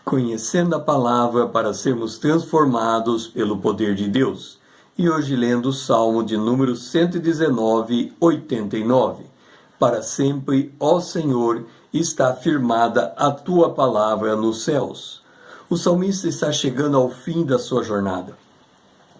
Conhecendo a palavra para sermos transformados pelo poder de Deus. E hoje lendo o Salmo de número 119, 89. Para sempre, ó Senhor, está firmada a tua palavra nos céus. O salmista está chegando ao fim da sua jornada.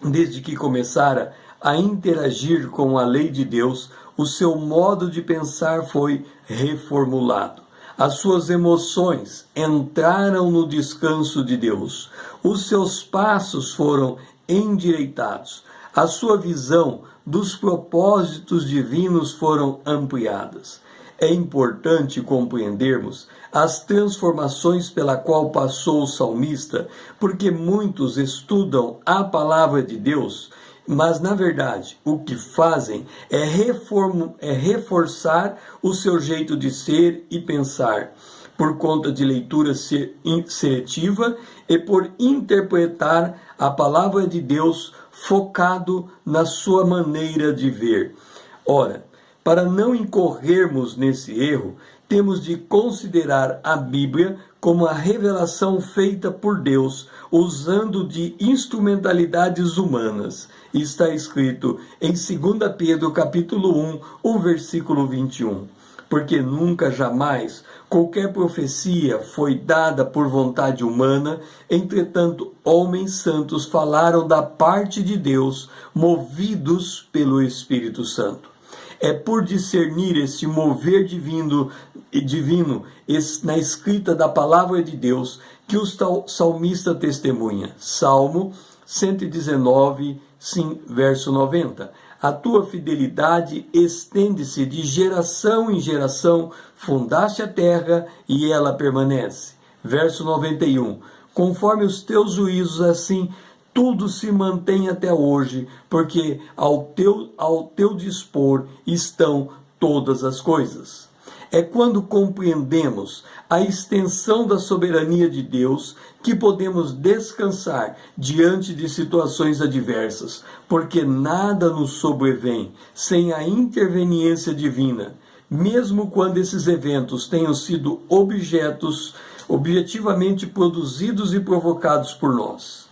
Desde que começara a interagir com a lei de Deus, o seu modo de pensar foi reformulado. As suas emoções entraram no descanso de Deus. Os seus passos foram endireitados. A sua visão dos propósitos divinos foram ampliadas. É importante compreendermos as transformações pela qual passou o salmista, porque muitos estudam a palavra de Deus, mas, na verdade, o que fazem é reforçar o seu jeito de ser e pensar, por conta de leitura seletiva e por interpretar a palavra de Deus focado na sua maneira de ver. Ora, para não incorrermos nesse erro, temos de considerar a Bíblia como a revelação feita por Deus, usando de instrumentalidades humanas. Está escrito em 2 Pedro capítulo 1, o versículo 21. Porque nunca, jamais, qualquer profecia foi dada por vontade humana, entretanto, homens santos falaram da parte de Deus, movidos pelo Espírito Santo. É por discernir esse mover divino na escrita da palavra de Deus que o salmista testemunha. Salmo 119, sim, verso 90. A tua fidelidade estende-se de geração em geração, fundaste a terra e ela permanece. Verso 91. Conforme os teus juízos, assim tudo se mantém até hoje, porque ao teu dispor estão todas as coisas. É quando compreendemos a extensão da soberania de Deus que podemos descansar diante de situações adversas, porque nada nos sobrevém sem a interveniência divina, mesmo quando esses eventos tenham sido objetivamente produzidos e provocados por nós,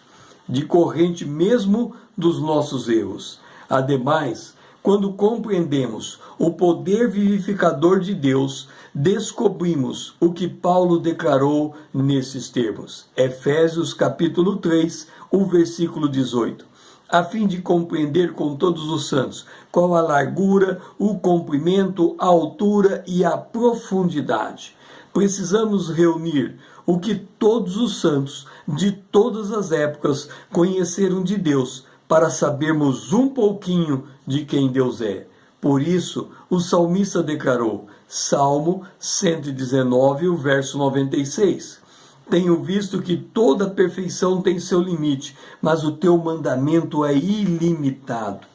decorrente mesmo dos nossos erros. Ademais, quando compreendemos o poder vivificador de Deus, descobrimos o que Paulo declarou nesses termos. Efésios capítulo 3, o versículo 18. A fim de compreender com todos os santos qual a largura, o comprimento, a altura e a profundidade. Precisamos reunir o que todos os santos de todas as épocas conheceram de Deus, para sabermos um pouquinho de quem Deus é. Por isso, o salmista declarou, Salmo 119, o verso 96. Tenho visto que toda perfeição tem seu limite, mas o teu mandamento é ilimitado.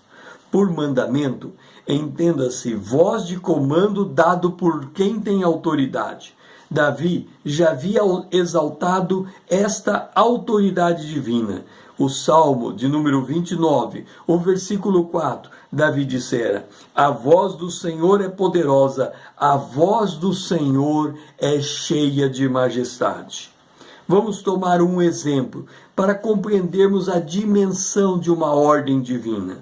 Por mandamento, entenda-se voz de comando dado por quem tem autoridade. Davi já havia exaltado esta autoridade divina. O Salmo de número 29, o versículo 4, Davi dissera, a voz do Senhor é poderosa, a voz do Senhor é cheia de majestade. Vamos tomar um exemplo para compreendermos a dimensão de uma ordem divina.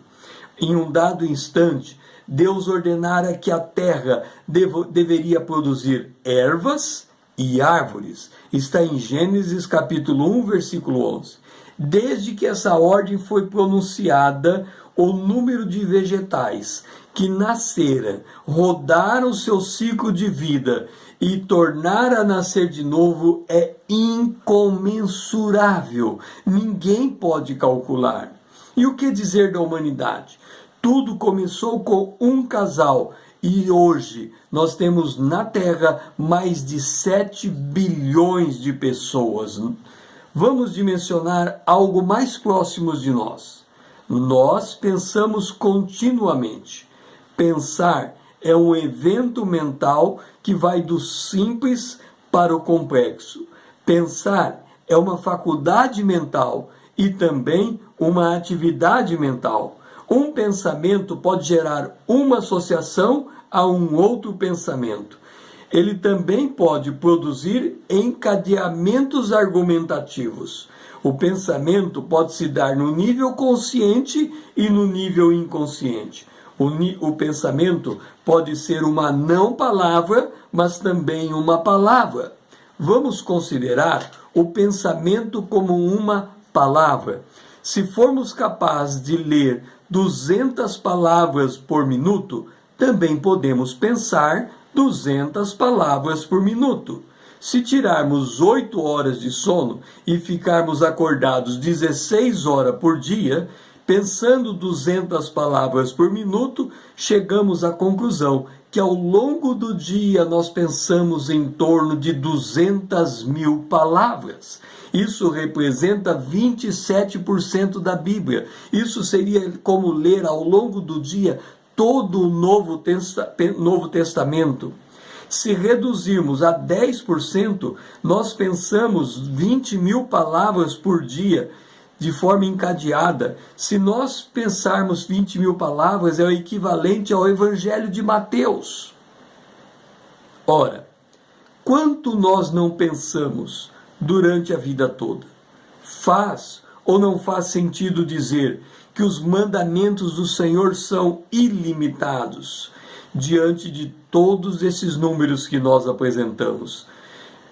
Em um dado instante, Deus ordenara que a terra deveria produzir ervas e árvores. Está em Gênesis capítulo 1, versículo 11. Desde que essa ordem foi pronunciada, o número de vegetais que nasceram, rodaram seu ciclo de vida e tornaram a nascer de novo é incomensurável. Ninguém pode calcular. E o que dizer da humanidade? Tudo começou com um casal e hoje nós temos na Terra mais de 7 bilhões de pessoas. Vamos dimensionar algo mais próximo de nós. Nós pensamos continuamente. Pensar é um evento mental que vai do simples para o complexo. Pensar é uma faculdade mental e também uma atividade mental. Um pensamento pode gerar uma associação a um outro pensamento. ele também pode produzir encadeamentos argumentativos. O pensamento pode se dar no nível consciente e no nível inconsciente. O pensamento pode ser uma não palavra, mas também uma palavra. Vamos considerar o pensamento como uma palavra. Se formos capazes de ler 200 palavras por minuto, também podemos pensar 200 palavras por minuto. Se tirarmos 8 horas de sono e ficarmos acordados 16 horas por dia, pensando 200 palavras por minuto, chegamos à conclusão que ao longo do dia nós pensamos em torno de 200.000 palavras. Isso representa 27% da Bíblia. Isso seria como ler ao longo do dia todo o Novo Testamento. Se reduzirmos a 10%, nós pensamos 20.000 palavras por dia, de forma encadeada. Se nós pensarmos 20.000 palavras, é o equivalente ao Evangelho de Mateus. Ora, quanto nós não pensamos durante a vida toda? Faz ou não faz sentido dizer que os mandamentos do Senhor são ilimitados diante de todos esses números que nós apresentamos?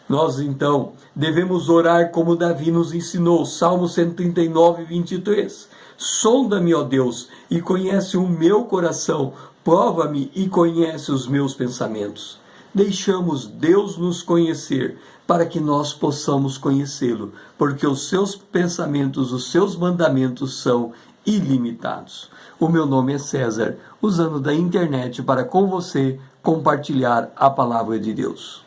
Nós, então, devemos orar como Davi nos ensinou, Salmo 139, 23. Sonda-me, ó Deus, e conhece o meu coração, prova-me e conhece os meus pensamentos. Deixamos Deus nos conhecer, para que nós possamos conhecê-lo, porque os seus pensamentos, os seus mandamentos são ilimitados. O meu nome é César, usando da internet para com você compartilhar a palavra de Deus.